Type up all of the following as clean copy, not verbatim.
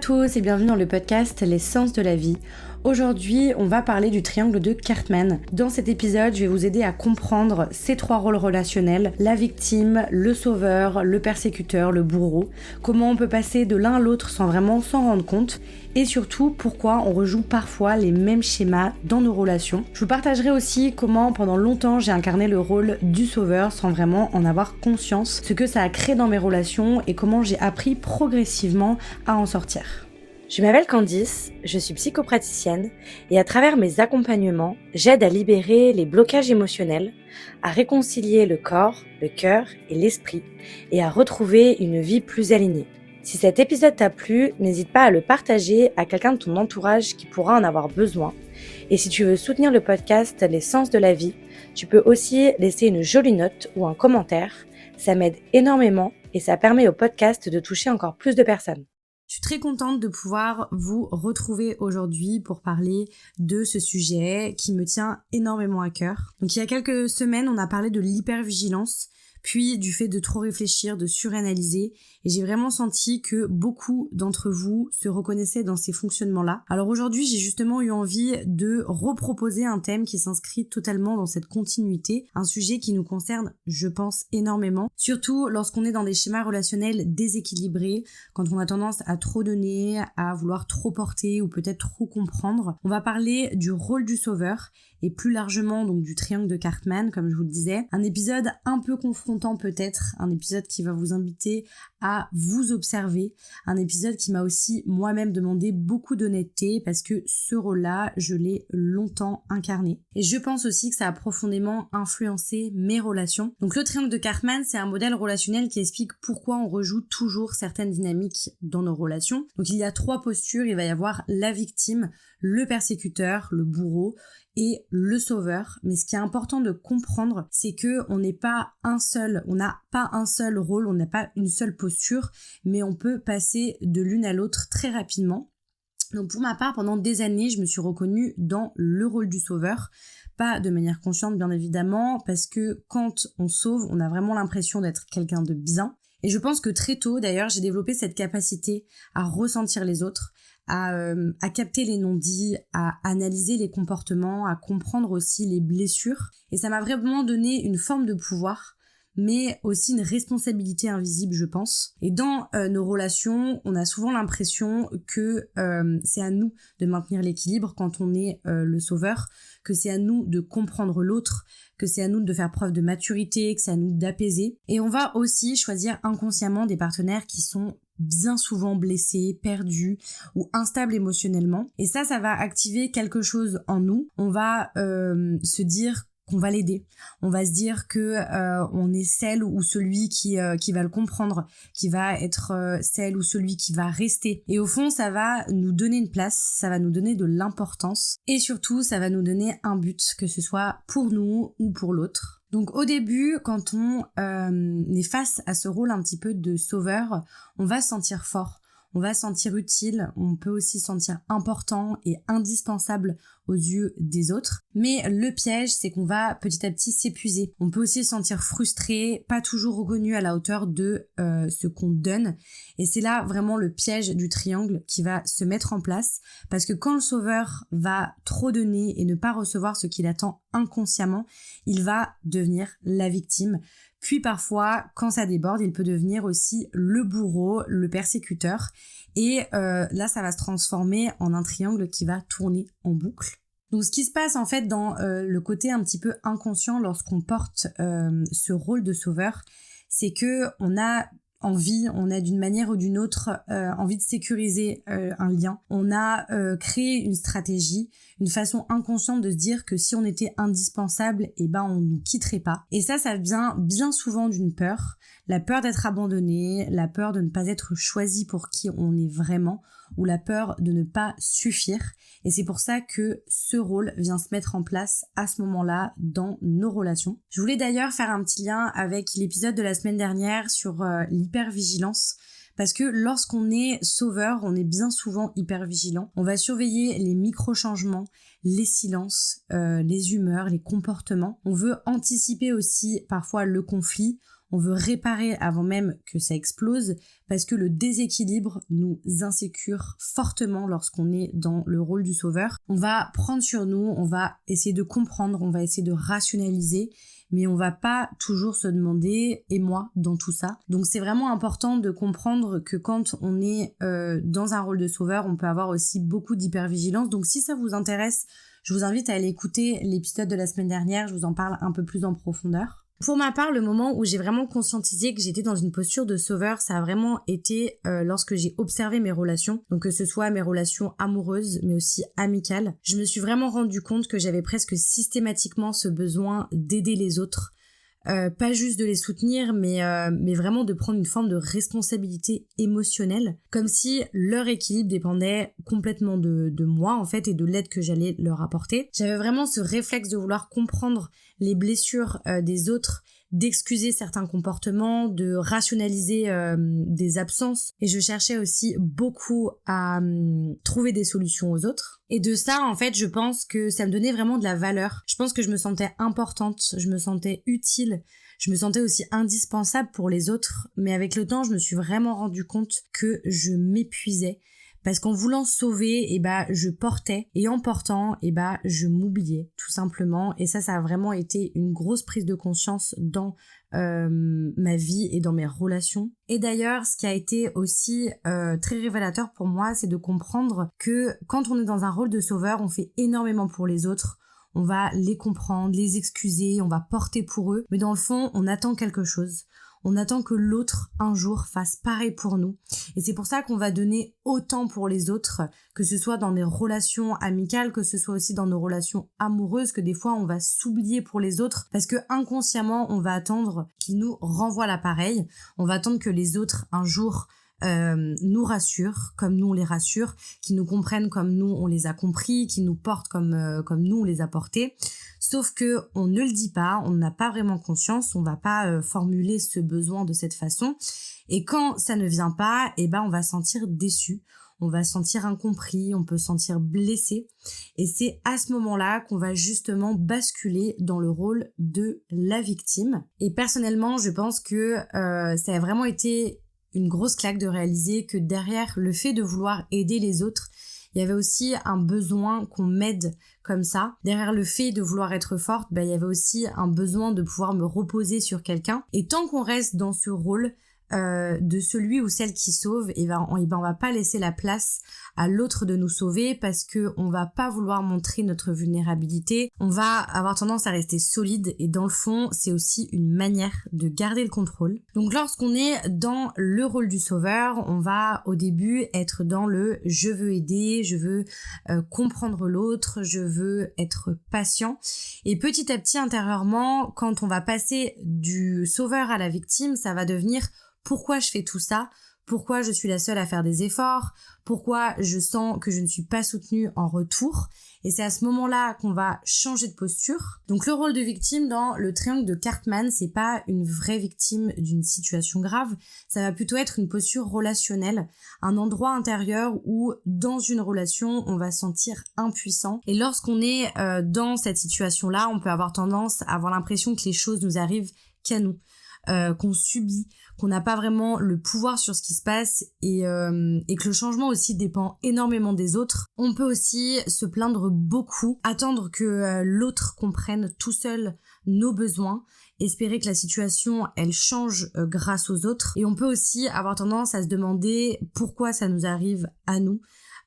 tous et bienvenue dans le podcast Les Sens de la vie. Aujourd'hui, on va parler du triangle de Cartman. Dans cet épisode, je vais vous aider à comprendre ces trois rôles relationnels, la victime, le sauveur, le persécuteur, le bourreau, comment on peut passer de l'un à l'autre sans vraiment s'en rendre compte, et surtout pourquoi on rejoue parfois les mêmes schémas dans nos relations. Je vous partagerai aussi comment pendant longtemps j'ai incarné le rôle du sauveur sans vraiment en avoir conscience, ce que ça a créé dans mes relations et comment j'ai appris progressivement à en sortir. Je m'appelle Candice, je suis psychopraticienne et à travers mes accompagnements, j'aide à libérer les blocages émotionnels, à réconcilier le corps, le cœur et l'esprit et à retrouver une vie plus alignée. Si cet épisode t'a plu, n'hésite pas à le partager à quelqu'un de ton entourage qui pourra en avoir besoin. Et si tu veux soutenir le podcast Les Sens de la vie, tu peux aussi laisser une jolie note ou un commentaire. Ça m'aide énormément et ça permet au podcast de toucher encore plus de personnes. Je suis très contente de pouvoir vous retrouver aujourd'hui pour parler de ce sujet qui me tient énormément à cœur. Donc il y a quelques semaines, on a parlé de l'hypervigilance, puis du fait de trop réfléchir, de suranalyser, et j'ai vraiment senti que beaucoup d'entre vous se reconnaissaient dans ces fonctionnements-là. Alors aujourd'hui, j'ai justement eu envie de reproposer un thème qui s'inscrit totalement dans cette continuité, un sujet qui nous concerne, je pense, énormément, surtout lorsqu'on est dans des schémas relationnels déséquilibrés, quand on a tendance à trop donner, à vouloir trop porter ou peut-être trop comprendre. On va parler du rôle du sauveur et plus largement donc du triangle de Cartman, comme je vous le disais. Un épisode un peu confrontant peut-être, un épisode qui va vous inviter à vous observer, un épisode qui m'a aussi moi-même demandé beaucoup d'honnêteté parce que ce rôle-là, je l'ai longtemps incarné. Et je pense aussi que ça a profondément influencé mes relations. Donc le triangle de Cartman, c'est un modèle relationnel qui explique pourquoi on rejoue toujours certaines dynamiques dans nos relations. Donc il y a trois postures, il va y avoir la victime, le persécuteur, le bourreau, et le sauveur. Mais ce qui est important de comprendre, c'est que on n'a pas un seul rôle, on n'a pas une seule posture, mais on peut passer de l'une à l'autre très rapidement. Donc pour ma part, pendant des années, je me suis reconnue dans le rôle du sauveur, pas de manière consciente bien évidemment, parce que quand on sauve, on a vraiment l'impression d'être quelqu'un de bien. Et je pense que très tôt, d'ailleurs, j'ai développé cette capacité à ressentir les autres, à capter les non-dits, à analyser les comportements, à comprendre aussi les blessures. Et ça m'a vraiment donné une forme de pouvoir, mais aussi une responsabilité invisible, je pense. Et dans nos relations, on a souvent l'impression que c'est à nous de maintenir l'équilibre quand on est le sauveur, que c'est à nous de comprendre l'autre, que c'est à nous de faire preuve de maturité, que c'est à nous d'apaiser. Et on va aussi choisir inconsciemment des partenaires qui sont bien souvent blessés, perdus ou instables émotionnellement. Et ça va activer quelque chose en nous. On va se dire qu'on va l'aider. On va se dire que on est celle ou celui qui va le comprendre, qui va être celle ou celui qui va rester. Et au fond, ça va nous donner une place, ça va nous donner de l'importance et surtout, ça va nous donner un but, que ce soit pour nous ou pour l'autre. Donc au début, quand on est face à ce rôle un petit peu de sauveur, on va se sentir fort, on va se sentir utile, on peut aussi se sentir important et indispensable aux yeux des autres. Mais le piège, c'est qu'on va petit à petit s'épuiser. On peut aussi se sentir frustré, pas toujours reconnu à la hauteur de ce qu'on donne. Et c'est là vraiment le piège du triangle qui va se mettre en place. Parce que quand le sauveur va trop donner et ne pas recevoir ce qu'il attend inconsciemment, il va devenir la victime. Puis parfois, quand ça déborde, il peut devenir aussi le bourreau, le persécuteur. Et là, ça va se transformer en un triangle qui va tourner en boucle. Donc ce qui se passe en fait dans le côté un petit peu inconscient lorsqu'on porte ce rôle de sauveur, c'est que on a d'une manière ou d'une autre envie de sécuriser un lien. On a créé une stratégie, une façon inconsciente de se dire que si on était indispensable, on nous quitterait pas. Et ça vient bien souvent d'une peur, la peur d'être abandonné, la peur de ne pas être choisi pour qui on est vraiment, ou la peur de ne pas suffire. Et c'est pour ça que ce rôle vient se mettre en place à ce moment-là dans nos relations. Je voulais d'ailleurs faire un petit lien avec l'épisode de la semaine dernière sur l'hypervigilance. Parce que lorsqu'on est sauveur, on est bien souvent hyper vigilant. On va surveiller les micro-changements, les silences, les humeurs, les comportements. On veut anticiper aussi parfois le conflit. On veut réparer avant même que ça explose parce que le déséquilibre nous insécure fortement lorsqu'on est dans le rôle du sauveur. On va prendre sur nous, on va essayer de comprendre, on va essayer de rationaliser, mais on va pas toujours se demander « et moi ?» dans tout ça. Donc c'est vraiment important de comprendre que quand on est dans un rôle de sauveur, on peut avoir aussi beaucoup d'hypervigilance. Donc si ça vous intéresse, je vous invite à aller écouter l'épisode de la semaine dernière, je vous en parle un peu plus en profondeur. Pour ma part, le moment où j'ai vraiment conscientisé que j'étais dans une posture de sauveur, ça a vraiment été lorsque j'ai observé mes relations. Donc que ce soit mes relations amoureuses, mais aussi amicales. Je me suis vraiment rendu compte que j'avais presque systématiquement ce besoin d'aider les autres. Pas juste de les soutenir, mais vraiment de prendre une forme de responsabilité émotionnelle, comme si leur équilibre dépendait complètement de moi en fait et de l'aide que j'allais leur apporter. J'avais vraiment ce réflexe de vouloir comprendre les blessures des autres, d'excuser certains comportements, de rationaliser des absences, et je cherchais aussi beaucoup à trouver des solutions aux autres. Et de ça, en fait, je pense que ça me donnait vraiment de la valeur. Je pense que je me sentais importante, je me sentais utile, je me sentais aussi indispensable pour les autres, mais avec le temps, je me suis vraiment rendu compte que je m'épuisais. Parce qu'en voulant sauver, je portais, et en portant, je m'oubliais, tout simplement. Et ça a vraiment été une grosse prise de conscience dans ma vie et dans mes relations. Et d'ailleurs, ce qui a été aussi très révélateur pour moi, c'est de comprendre que quand on est dans un rôle de sauveur, on fait énormément pour les autres. On va les comprendre, les excuser, on va porter pour eux. Mais dans le fond, on attend quelque chose. On attend que l'autre, un jour, fasse pareil pour nous. Et c'est pour ça qu'on va donner autant pour les autres, que ce soit dans des relations amicales, que ce soit aussi dans nos relations amoureuses, que des fois, on va s'oublier pour les autres, parce que inconsciemment, on va attendre qu'ils nous renvoient l'appareil. On va attendre que les autres, un jour, nous rassurent comme nous on les rassure, qui nous comprennent comme nous on les a compris, qui nous portent comme nous on les a portés. Sauf que on ne le dit pas, on n'a pas vraiment conscience, on va pas formuler ce besoin de cette façon. Et quand ça ne vient pas, on va sentir déçu, on va sentir incompris, on peut se sentir blessé. Et c'est à ce moment-là qu'on va justement basculer dans le rôle de la victime. Et personnellement, je pense que ça a vraiment été une grosse claque de réaliser que derrière le fait de vouloir aider les autres, il y avait aussi un besoin qu'on m'aide comme ça. Derrière le fait de vouloir être forte, il y avait aussi un besoin de pouvoir me reposer sur quelqu'un. Et tant qu'on reste dans ce rôle de celui ou celle qui sauve, on va pas laisser la place à l'autre de nous sauver parce que on va pas vouloir montrer notre vulnérabilité. On va avoir tendance à rester solide et dans le fond, c'est aussi une manière de garder le contrôle. Donc lorsqu'on est dans le rôle du sauveur, on va au début être dans le je veux aider, je veux comprendre l'autre, je veux être patient. Et petit à petit intérieurement, quand on va passer du sauveur à la victime, ça va devenir pourquoi je fais tout ça? Pourquoi je suis la seule à faire des efforts? Pourquoi je sens que je ne suis pas soutenue en retour? Et c'est à ce moment-là qu'on va changer de posture. Donc le rôle de victime dans le triangle de Cartman, c'est pas une vraie victime d'une situation grave, ça va plutôt être une posture relationnelle, un endroit intérieur où dans une relation, on va se sentir impuissant. Et lorsqu'on est dans cette situation-là, on peut avoir tendance à avoir l'impression que les choses nous arrivent qu'à nous. Qu'on subit, qu'on n'a pas vraiment le pouvoir sur ce qui se passe et que le changement aussi dépend énormément des autres. On peut aussi se plaindre beaucoup, attendre que l'autre comprenne tout seul nos besoins, espérer que la situation elle change grâce aux autres, et on peut aussi avoir tendance à se demander pourquoi ça nous arrive à nous,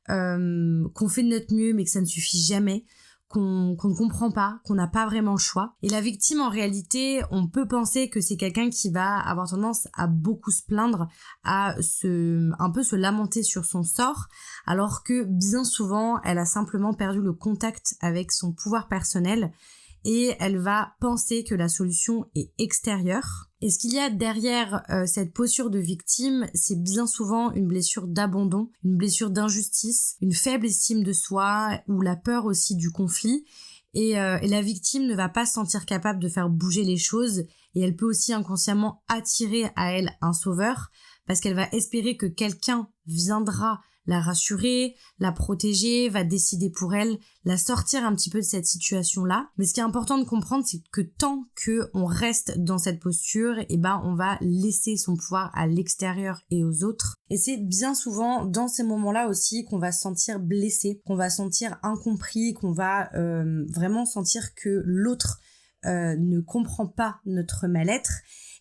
qu'on fait de notre mieux mais que ça ne suffit jamais, qu'on ne comprend pas, qu'on n'a pas vraiment le choix. Et la victime, en réalité, on peut penser que c'est quelqu'un qui va avoir tendance à beaucoup se plaindre, à un peu se lamenter sur son sort, alors que bien souvent, elle a simplement perdu le contact avec son pouvoir personnel et elle va penser que la solution est extérieure. Et ce qu'il y a derrière cette posture de victime, c'est bien souvent une blessure d'abandon, une blessure d'injustice, une faible estime de soi ou la peur aussi du conflit. Et la victime ne va pas se sentir capable de faire bouger les choses et elle peut aussi inconsciemment attirer à elle un sauveur parce qu'elle va espérer que quelqu'un viendra la rassurer, la protéger, va décider pour elle, la sortir un petit peu de cette situation-là. Mais ce qui est important de comprendre, c'est que tant que on reste dans cette posture, on va laisser son pouvoir à l'extérieur et aux autres. Et c'est bien souvent dans ces moments-là aussi qu'on va se sentir blessé, qu'on va se sentir incompris, qu'on va vraiment sentir que l'autre ne comprend pas notre mal-être.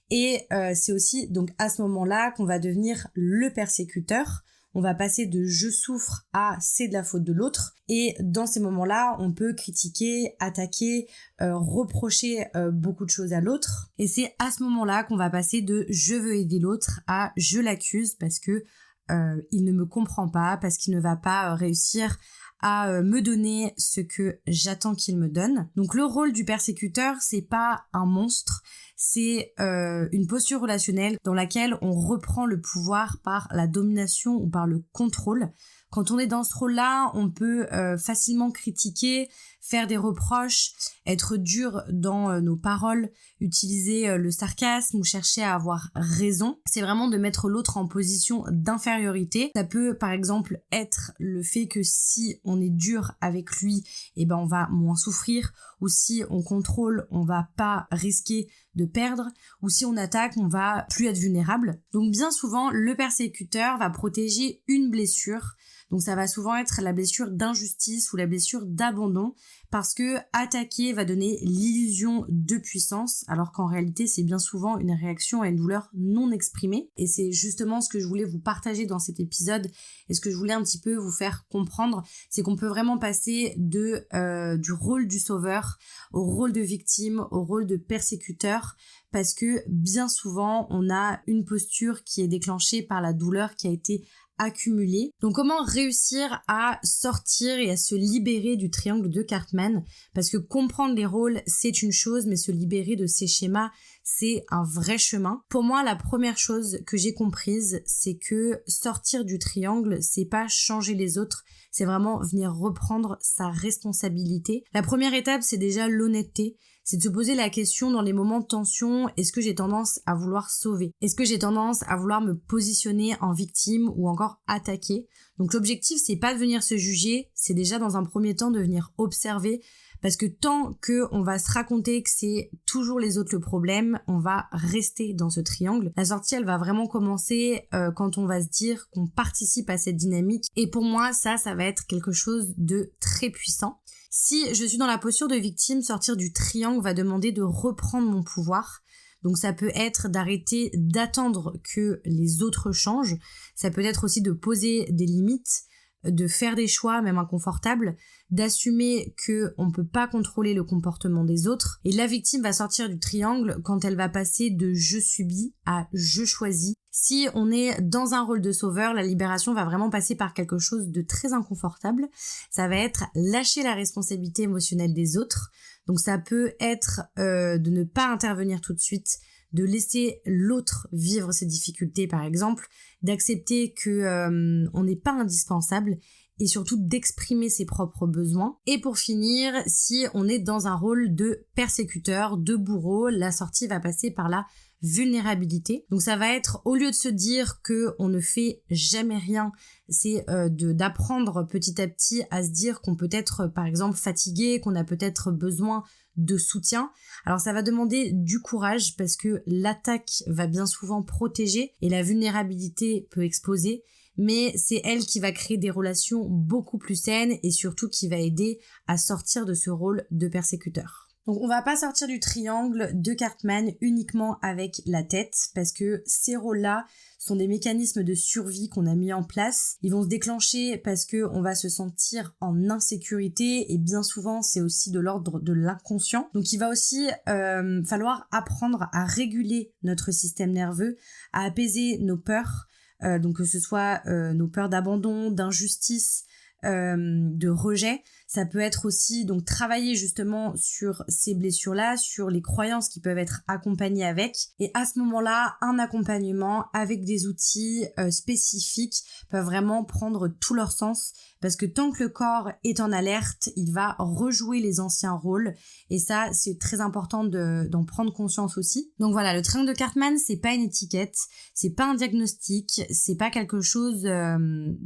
Et c'est aussi donc à ce moment-là qu'on va devenir le persécuteur. On va passer de je souffre à c'est de la faute de l'autre. Et dans ces moments-là, on peut critiquer, attaquer, reprocher beaucoup de choses à l'autre. Et c'est à ce moment-là qu'on va passer de je veux aider l'autre à je l'accuse parce que il ne me comprend pas, parce qu'il ne va pas réussir à me donner ce que j'attends qu'il me donne. Donc le rôle du persécuteur, c'est pas un monstre, c'est une posture relationnelle dans laquelle on reprend le pouvoir par la domination ou par le contrôle. Quand on est dans ce rôle-là, on peut facilement critiquer, faire des reproches, être dur dans nos paroles, utiliser le sarcasme ou chercher à avoir raison. C'est vraiment de mettre l'autre en position d'infériorité. Ça peut par exemple être le fait que si on est dur avec lui, on va moins souffrir, ou si on contrôle, on va pas risquer de perdre, ou si on attaque, on va plus être vulnérable. Donc bien souvent, le persécuteur va protéger une blessure. Donc ça va souvent être la blessure d'injustice ou la blessure d'abandon, parce que attaquer va donner l'illusion de puissance, alors qu'en réalité c'est bien souvent une réaction à une douleur non exprimée. Et c'est justement ce que je voulais vous partager dans cet épisode, et ce que je voulais un petit peu vous faire comprendre, c'est qu'on peut vraiment passer du rôle du sauveur au rôle de victime, au rôle de persécuteur, parce que bien souvent on a une posture qui est déclenchée par la douleur qui a été accumulée. Donc comment réussir à sortir et à se libérer du triangle de Cartman? Parce que comprendre les rôles, c'est une chose, mais se libérer de ces schémas, c'est un vrai chemin. Pour moi, la première chose que j'ai comprise, c'est que sortir du triangle, c'est pas changer les autres, c'est vraiment venir reprendre sa responsabilité. La première étape, c'est déjà l'honnêteté. C'est de se poser la question dans les moments de tension, est-ce que j'ai tendance à vouloir sauver? Est-ce que j'ai tendance à vouloir me positionner en victime ou encore attaquer? Donc l'objectif, c'est pas de venir se juger, c'est déjà dans un premier temps de venir observer, parce que tant que on va se raconter que c'est toujours les autres le problème, on va rester dans ce triangle. La sortie, elle va vraiment commencer quand on va se dire qu'on participe à cette dynamique. Et pour moi, ça va être quelque chose de très puissant. Si je suis dans la posture de victime, sortir du triangle va demander de reprendre mon pouvoir. Donc ça peut être d'arrêter d'attendre que les autres changent. Ça peut être aussi de poser des limites, de faire des choix, même inconfortables, d'assumer que on peut pas contrôler le comportement des autres. Et la victime va sortir du triangle quand elle va passer de je subis à je choisis. Si on est dans un rôle de sauveur, la libération va vraiment passer par quelque chose de très inconfortable. Ça va être lâcher la responsabilité émotionnelle des autres. Donc ça peut être de ne pas intervenir tout de suite, de laisser l'autre vivre ses difficultés par exemple, d'accepter que on n'est pas indispensable et surtout d'exprimer ses propres besoins. Et pour finir, si on est dans un rôle de persécuteur, de bourreau, la sortie va passer par la vulnérabilité. Donc ça va être, au lieu de se dire que on ne fait jamais rien, c'est d'apprendre petit à petit à se dire qu'on peut être par exemple fatigué, qu'on a peut-être besoin de soutien. Alors ça va demander du courage parce que l'attaque va bien souvent protéger et la vulnérabilité peut exposer, mais c'est elle qui va créer des relations beaucoup plus saines et surtout qui va aider à sortir de ce rôle de persécuteur. Donc on va pas sortir du triangle de Cartman uniquement avec la tête, parce que ces rôles-là sont des mécanismes de survie qu'on a mis en place. Ils vont se déclencher parce que on va se sentir en insécurité, et bien souvent c'est aussi de l'ordre de l'inconscient. Donc il va aussi falloir apprendre à réguler notre système nerveux, à apaiser nos peurs, donc que ce soit nos peurs d'abandon, d'injustice, de rejet. Ça peut être aussi donc travailler justement sur ces blessures-là, sur les croyances qui peuvent être accompagnées avec. Et à ce moment-là, un accompagnement avec des outils spécifiques peuvent vraiment prendre tout leur sens, parce que tant que le corps est en alerte, il va rejouer les anciens rôles. Et ça, c'est très important d'en prendre conscience aussi. Donc voilà, le triangle de Cartman, c'est pas une étiquette, c'est pas un diagnostic, c'est pas quelque chose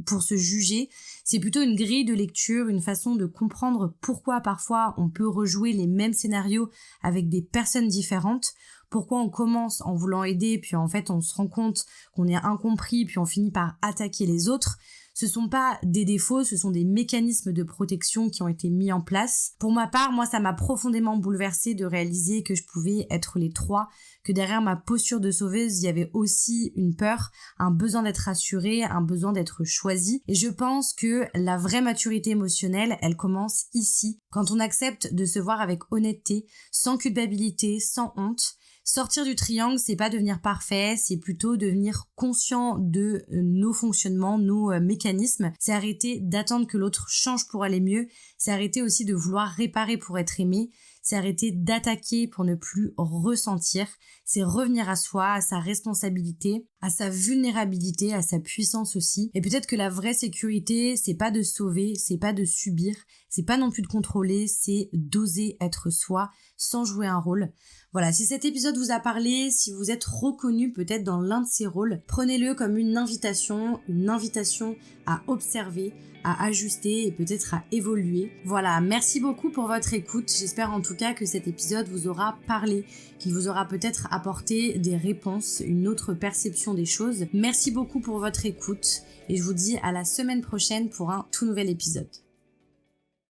pour se juger. C'est plutôt une grille de lecture, une façon de comprendre pourquoi parfois on peut rejouer les mêmes scénarios avec des personnes différentes. Pourquoi on commence en voulant aider, puis en fait on se rend compte qu'on est incompris, puis on finit par attaquer les autres. Ce sont pas des défauts, ce sont des mécanismes de protection qui ont été mis en place. Pour ma part, moi, ça m'a profondément bouleversée de réaliser que je pouvais être les trois, que derrière ma posture de sauveuse, il y avait aussi une peur, un besoin d'être rassurée, un besoin d'être choisie. Et je pense que la vraie maturité émotionnelle, elle commence ici, quand on accepte de se voir avec honnêteté, sans culpabilité, sans honte. Sortir du triangle, c'est pas devenir parfait, c'est plutôt devenir conscient de nos fonctionnements, nos mécanismes. C'est arrêter d'attendre que l'autre change pour aller mieux. C'est arrêter aussi de vouloir réparer pour être aimé. C'est arrêter d'attaquer pour ne plus ressentir. C'est revenir à soi, à sa responsabilité, à sa vulnérabilité, à sa puissance aussi. Et peut-être que la vraie sécurité, c'est pas de sauver, c'est pas de subir, c'est pas non plus de contrôler, c'est d'oser être soi sans jouer un rôle. Voilà, si cet épisode vous a parlé, si vous êtes reconnu peut-être dans l'un de ces rôles, prenez-le comme une invitation à observer, à ajuster et peut-être à évoluer. Voilà, merci beaucoup pour votre écoute. J'espère en tout cas que cet épisode vous aura parlé, qu'il vous aura peut-être apporté des réponses, une autre perception des choses. Merci beaucoup pour votre écoute et je vous dis à la semaine prochaine pour un tout nouvel épisode.